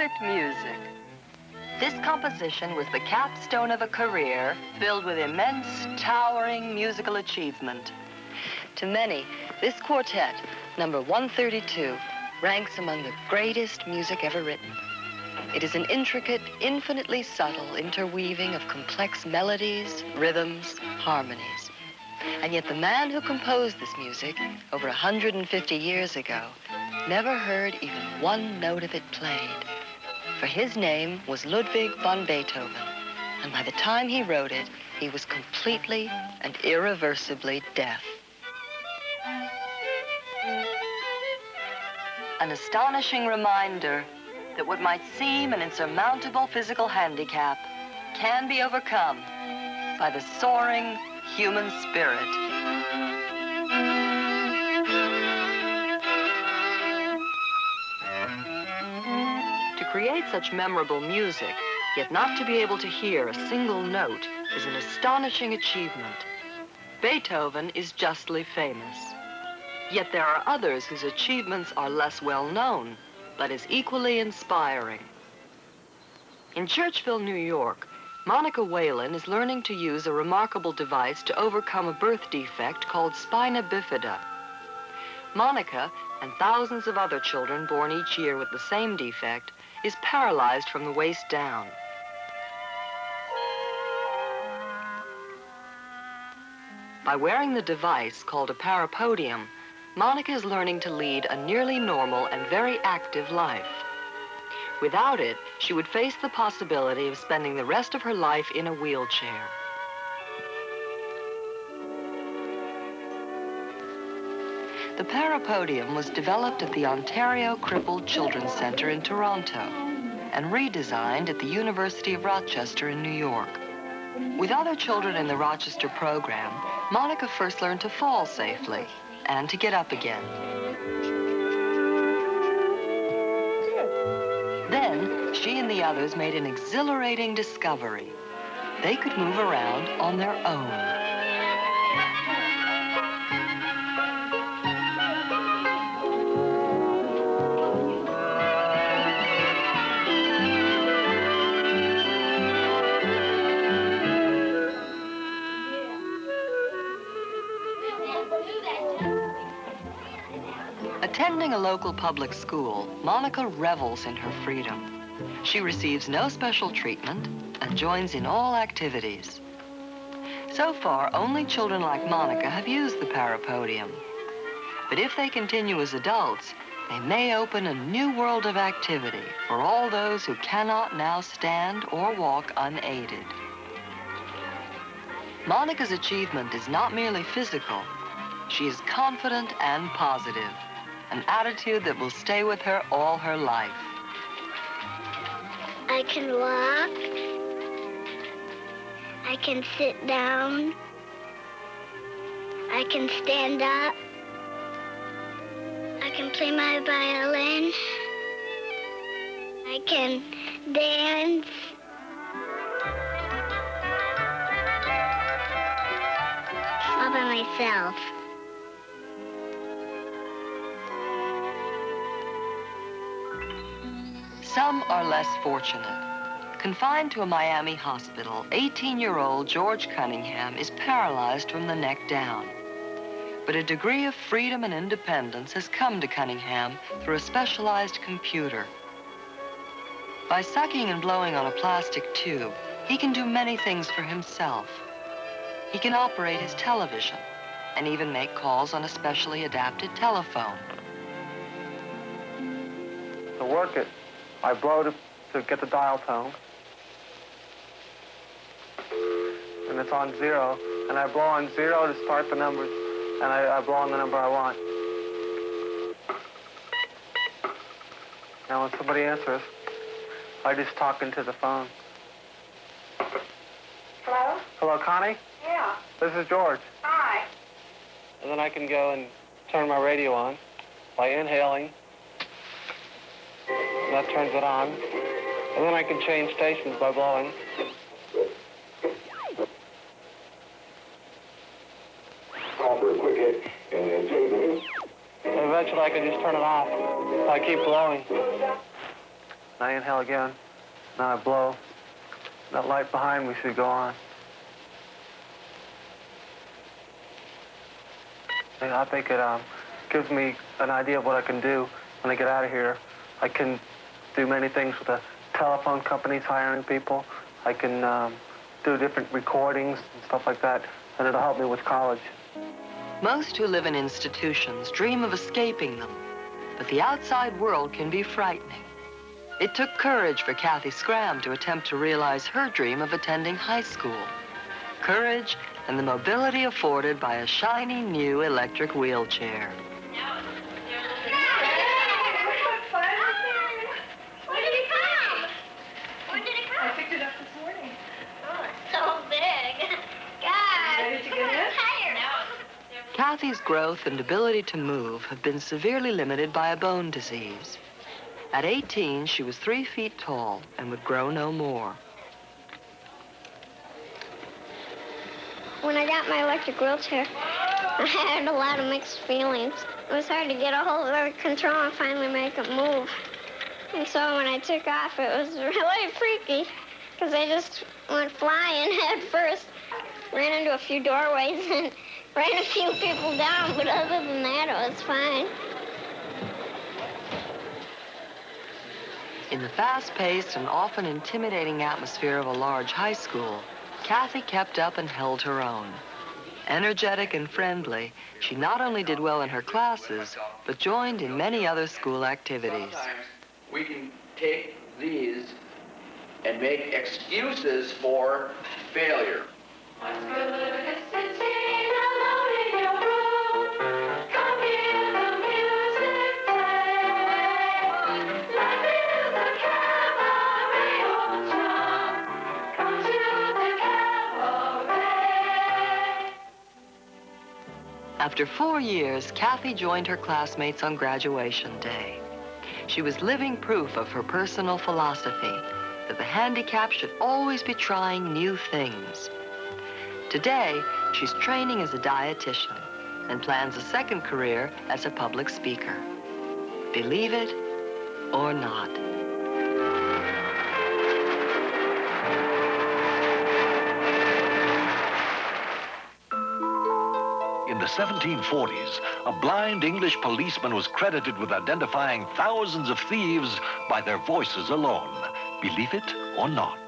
perfect music. This composition was the capstone of a career filled with immense, towering musical achievement. To many, this quartet, number 132, ranks among the greatest music ever written. It is an intricate, infinitely subtle interweaving of complex melodies, rhythms, harmonies. And yet the man who composed this music over 150 years ago never heard even one note of it played. For his name was Ludwig von Beethoven, and by the time he wrote it, he was completely and irreversibly deaf. An astonishing reminder that what might seem an insurmountable physical handicap can be overcome by the soaring human spirit. To create such memorable music, yet not to be able to hear a single note, is an astonishing achievement. Beethoven is justly famous. Yet there are others whose achievements are less well known, but as equally inspiring. In Churchville, New York, Monica Whalen is learning to use a remarkable device to overcome a birth defect called spina bifida. Monica, and thousands of other children born each year with the same defect, is paralyzed from the waist down. By wearing the device called a parapodium, Monica is learning to lead a nearly normal and very active life. Without it, she would face the possibility of spending the rest of her life in a wheelchair. The parapodium was developed at the Ontario Crippled Children's Center in Toronto and redesigned at the University of Rochester in New York. With other children in the Rochester program, Monica first learned to fall safely and to get up again. Then, she and the others made an exhilarating discovery. They could move around on their own. Attending a local public school, Monica revels in her freedom. She receives no special treatment and joins in all activities. So far, only children like Monica have used the parapodium. But if they continue as adults, they may open a new world of activity for all those who cannot now stand or walk unaided. Monica's achievement is not merely physical. She is confident and positive. An attitude that will stay with her all her life. I can walk. I can sit down. I can stand up. I can play my violin. I can dance. All by myself. Some are less fortunate. Confined to a Miami hospital, 18-year-old George Cunningham is paralyzed from the neck down. But a degree of freedom and independence has come to Cunningham through a specialized computer. By sucking and blowing on a plastic tube, he can do many things for himself. He can operate his television and even make calls on a specially adapted telephone. To work it, I blow to get the dial tone. And it's on 0. And I blow on 0 to start the numbers. And I blow on the number I want. Now when somebody answers, I just talk into the phone. Hello? Hello, Connie? Yeah. This is George. Hi. And then I can go and turn my radio on by inhaling. And that turns it on. And then I can change stations by blowing. And eventually I can just turn it off. I keep blowing. I inhale again. Now I blow. That light behind me should go on. And I think it gives me an idea of what I can do when I get out of here. I can do many things with the telephone companies hiring people. I can do different recordings and stuff like that, and it'll help me with college. Most who live in institutions dream of escaping them, but the outside world can be frightening. It took courage for Kathy Scram to attempt to realize her dream of attending high school. Courage and the mobility afforded by a shiny new electric wheelchair. When did it come? When did it come? I picked it up this morning. Oh, it's so big. God, Ready to get in? I'm tired. Kathy's growth and ability to move have been severely limited by a bone disease. At 18, she was 3 feet tall and would grow no more. When I got my electric wheelchair, I had a lot of mixed feelings. It was hard to get a hold of the control and finally make it move. And so when I took off, it was really freaky because I just went flying head first, ran into a few doorways and ran a few people down, but other than that, it was fine. In the fast-paced and often intimidating atmosphere of a large high school, Kathy kept up and held her own. Energetic and friendly, she not only did well in her classes, but joined in many other school activities. Sometimes we can take these and make excuses for failure. After 4 years, Kathy joined her classmates on graduation day. She was living proof of her personal philosophy that the handicapped should always be trying new things. Today, she's training as a dietitian and plans a second career as a public speaker. Believe it or not. In the 1740s, a blind English policeman was credited with identifying thousands of thieves by their voices alone. Believe it or not.